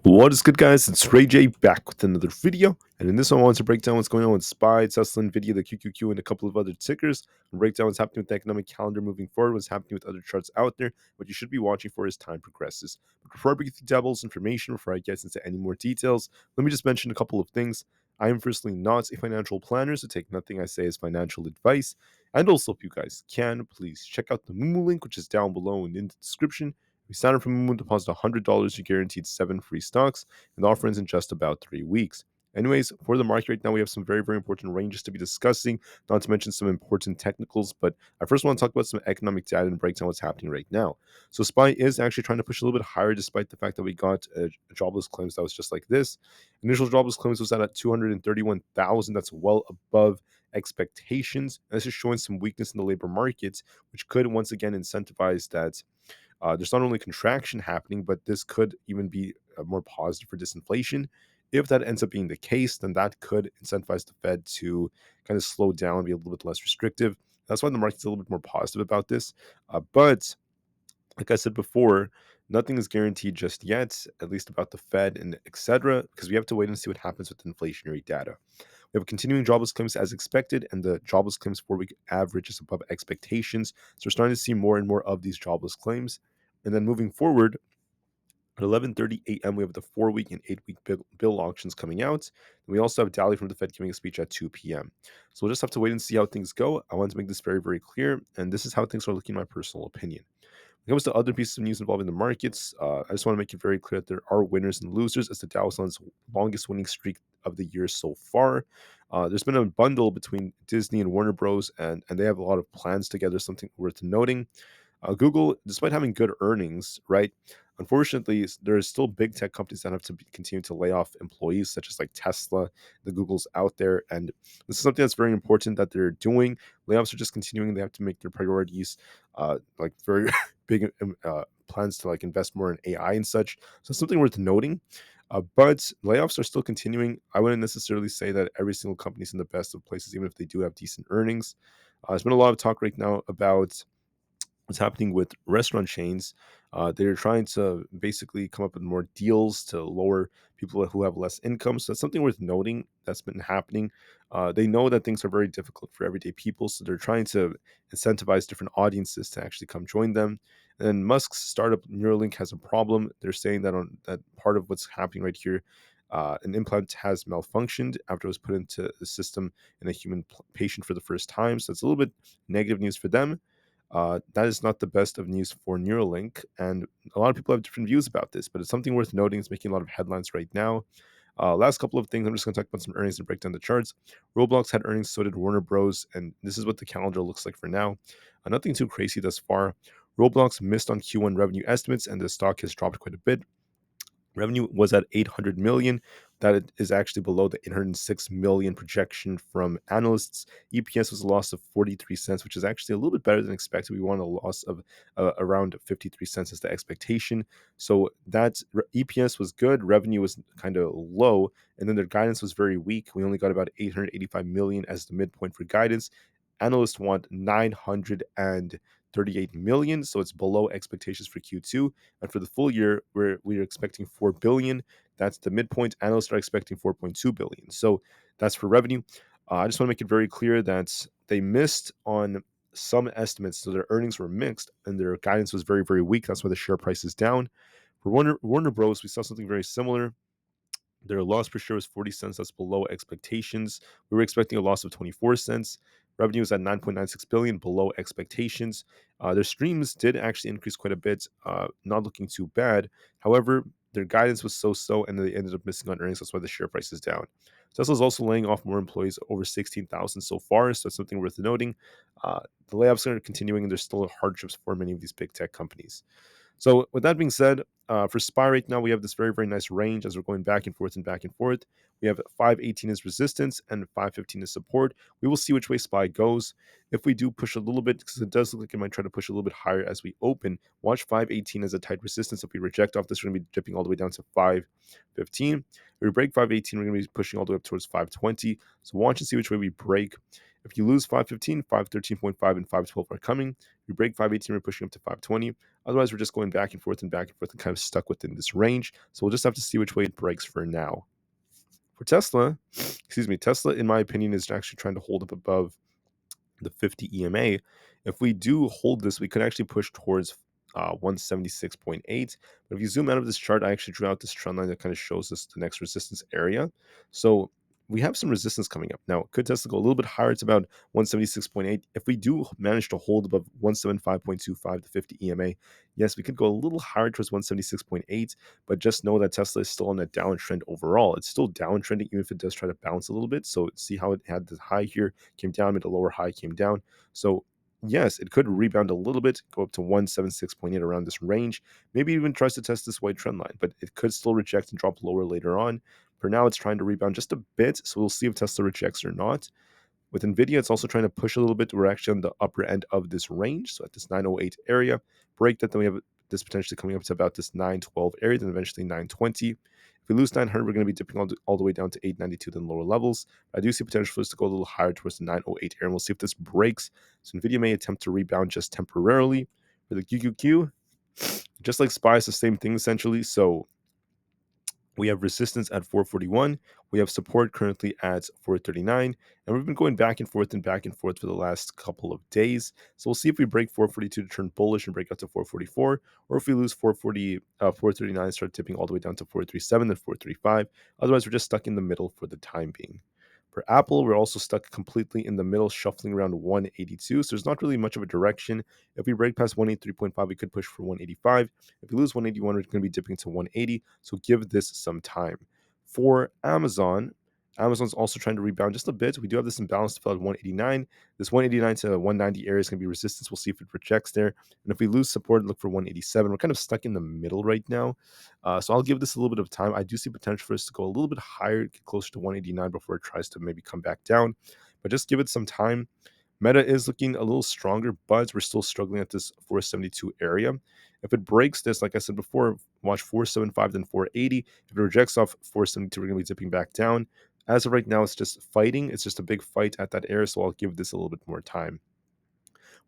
What is good, guys? It's Rey-Jay back with another video, and in this one I want to break down what's going on with SPY, Tsla, Nvda, the QQQ, and a couple of other tickers, and break down what's happening with the economic calendar moving forward, what's happening with other charts out there, what you should be watching for as time progresses. But before I begin the devil's information, before I get into any more details, let me just mention a couple of things. I am firstly not a financial planner, so take nothing I say as financial advice. And also, if you guys can, please check out the Moomoo link, which is down below and in the description. We sign up for Moomoo, deposit $100, you're guaranteed 7 free stocks, and the offer ends in just about 3 weeks. Anyways, for the market right now, we have some very, very important ranges to be discussing, not to mention some important technicals. But I first want to talk about some economic data and break down what's happening right now. So SPY is actually trying to push a little bit higher, despite the fact that we got a jobless claims that was just like this. Initial jobless claims was at 231,000. That's well above expectations. And this is showing some weakness in the labor market, which could once again incentivize that there's not only contraction happening, but this could even be more positive for disinflation. If that ends up being the case, then that could incentivize the Fed to kind of slow down and be a little bit less restrictive. That's why the market's a little bit more positive about this. But like I said before, nothing is guaranteed just yet, at least about the Fed and etc., because we have to wait and see what happens with inflationary data. We have continuing jobless claims as expected, and the jobless claims 4-week average is above expectations. So we're starting to see more and more of these jobless claims. And then moving forward, at 11:30 a.m., we have the 4-week and 8-week bill auctions coming out. And we also have Daly from the Fed giving a speech at 2 p.m. So we'll just have to wait and see how things go. I want to make this very, very clear, and this is how things are looking in my personal opinion. When it comes to other pieces of news involving the markets, I just want to make it very clear that there are winners and losers, as the Dow is on its longest winning streak of the year so far. There's been a bundle between Disney and Warner Bros., and they have a lot of plans together, something worth noting. Google, despite having good earnings, right? Unfortunately, there are still big tech companies that have to continue to lay off employees, such as like Tesla, the Googles out there, and this is something that's very important that they're doing. Layoffs are just continuing; they have to make their priorities like very big plans to like invest more in AI and such. So it's something worth noting. But layoffs are still continuing. I wouldn't necessarily say that every single company is in the best of places, even if they do have decent earnings. There's been a lot of talk right now about what's happening with restaurant chains. They're trying to basically come up with more deals to lower people who have less income. So that's something worth noting that's been happening. They know that things are very difficult for everyday people, so they're trying to incentivize different audiences to actually come join them. And then Musk's startup Neuralink has a problem. They're saying that on that part of what's happening right here. An implant has malfunctioned after it was put into the system in a human patient for the first time. So it's a little bit negative news for them. That is not the best of news for Neuralink, and a lot of people have different views about this, but it's something worth noting. It's making a lot of headlines right now. Last couple of things, I'm just going to talk about some earnings and break down the charts. Roblox had earnings, so did Warner Bros., and this is what the calendar looks like for now. Nothing too crazy thus far. Roblox missed on Q1 revenue estimates, and the stock has dropped quite a bit. Revenue was at 800 million. That is actually below the 806 million projection from analysts. EPS was a loss of 43 cents, which is actually a little bit better than expected. We want a loss of around 53 cents as the expectation. So that EPS was good. Revenue was kind of low, and then their guidance was very weak. We only got about 885 million as the midpoint for guidance. Analysts want 938 million, so it's below expectations for Q2. And for the full year, we're expecting 4 billion. That's the midpoint. Analysts are expecting 4.2 billion. So that's for revenue. I just want to make it very clear that they missed on some estimates, so their earnings were mixed, and their guidance was very, very weak. That's why the share price is down. For Warner Bros., we saw something very similar. Their loss per share was 40 cents. That's below expectations. We were expecting a loss of 24 cents. Revenue was at 9.96 billion, below expectations. Their streams did actually increase quite a bit, not looking too bad. However, their guidance was so-so, and they ended up missing on earnings. That's why the share price is down. Tesla's also laying off more employees, over 16,000 so far, so that's something worth noting. The layoffs are continuing, and there's still hardships for many of these big tech companies. So with that being said, for SPY right now, we have this very, very nice range as we're going back and forth and back and forth. We have 518 as resistance and 515 as support. We will see which way SPY goes. If we do push a little bit, because it does look like it might try to push a little bit higher as we open, watch 518 as a tight resistance. If we reject off this, we're going to be dipping all the way down to 515. If we break 518, we're going to be pushing all the way up towards 520. So watch and see which way we break. If you lose 515, 513.5 and 512 are coming. If you break 518, we're pushing up to 520. Otherwise, we're just going back and forth and back and forth and kind of stuck within this range. So we'll just have to see which way it breaks for now. For Tesla, Tesla, in my opinion, is actually trying to hold up above the 50 EMA. If we do hold this, we could actually push towards 176.8. But if you zoom out of this chart, I actually drew out this trend line that kind of shows us the next resistance area. So we have some resistance coming up. Now, could Tesla go a little bit higher? It's about 176.8. If we do manage to hold above 175.25, the 50 EMA, yes, we could go a little higher towards 176.8, but just know that Tesla is still on a downtrend overall. It's still downtrending, even if it does try to bounce a little bit. So see how it had the high here, came down, made a lower high, came down. So yes, it could rebound a little bit, go up to 176.8 around this range. Maybe even tries to test this white trend line, but it could still reject and drop lower later on. For now, it's trying to rebound just a bit, so we'll see if Tesla rejects or not. With Nvda, it's also trying to push a little bit. We're actually on the upper end of this range, so at this 908 area. Break that, then we have this potentially coming up to about this 912 area, then eventually 920. If we lose 900, we're going to be dipping all the way down to 892, then lower levels. I do see potential for this to go a little higher towards the 908 area, and we'll see if this breaks. So Nvidia may attempt to rebound just temporarily. For the QQQ, just like SPY, it's the same thing essentially. So we have resistance at 441. We have support currently at 439. And we've been going back and forth for the last couple of days. So we'll see if we break 442 to turn bullish and break out to 444, or if we lose 439, start tipping all the way down to 437, then 435. Otherwise, we're just stuck in the middle for the time being. For Aapl, we're also stuck completely in the middle, shuffling around 182. So there's not really much of a direction. If we break past 183.5, we could push for 185. If we lose 181, we're going to be dipping to 180. So give this some time. For Amazon's also trying to rebound just a bit. We do have this imbalance to fill at 189. This 189 to 190 area is going to be resistance. We'll see if it rejects there. And if we lose support, look for 187. We're kind of stuck in the middle right now. So I'll give this a little bit of time. I do see potential for us to go a little bit higher, get closer to 189 before it tries to maybe come back down. But just give it some time. Meta is looking a little stronger, but we're still struggling at this 472 area. If it breaks this, like I said before, watch 475, then 480. If it rejects off 472, we're going to be dipping back down. As of right now, it's just fighting. It's just a big fight at that area, so I'll give this a little bit more time.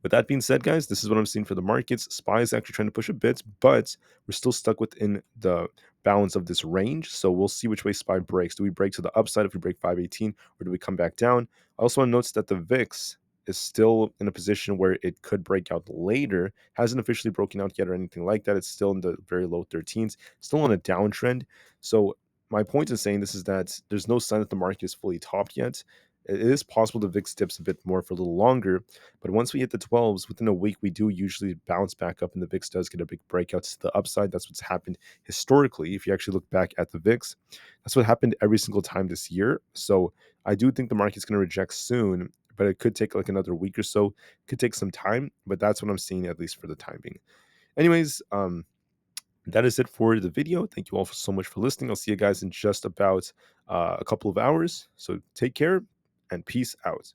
With that being said, guys, this is what I'm seeing for the markets. SPY is actually trying to push a bit, but we're still stuck within the balance of this range. So we'll see which way SPY breaks. Do we break to the upside if we break 518, or do we come back down? I also want to note that the VIX is still in a position where it could break out later. Hasn't officially broken out yet or anything like that. It's still in the very low 13s, still on a downtrend. So my point in saying this is that there's no sign that the market is fully topped yet. It is possible the VIX dips a bit more for a little longer, but once we hit the 12s, within a week, we do usually bounce back up and the VIX does get a big breakout to the upside. That's what's happened historically. If you actually look back at the VIX, that's what happened every single time this year. So I do think the market's going to reject soon, but it could take like another week or so. It could take some time, but that's what I'm seeing, at least for the time being. Anyways, that is it for the video. Thank you all so much for listening. I'll see you guys in just about a couple of hours. So take care and peace out.